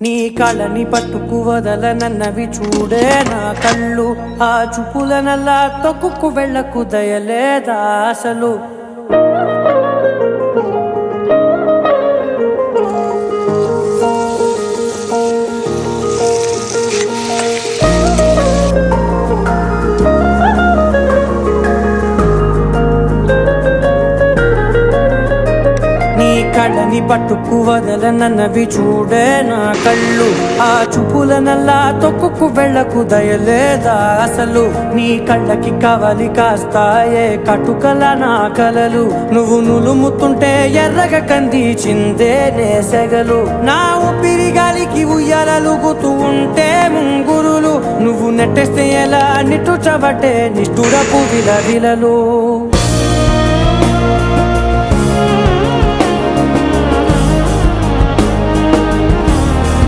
నీ కళని పట్టుకు వదలనన్నవి చూడే నా కళ్ళు, ఆ చూపులనల్లా తొక్కుకు వెళ్ళకు దయలేదా అసలు. కళ్ళని పట్టుకు వదలనన్నవి చూడే నా కళ్ళు, ఆ చూపులనల్లా తొక్కుకు వెళ్ళకు దయలేదా అసలు. నీ కళ్ళకి కవలి కాస్తాయే కటుకల నా కలలు, నువ్వు నులుముతుంటే ఎర్రగ కంది చిందే నేసెగలు. నా ఊపిరి గాలికి ఉయ్యాలలుగుతూ ఉంటే ముంగురులు, నువ్వు నెట్టేస్తే ఎలా నిట్టుచబట్టే నిష్ఠురపు విలవిలలు.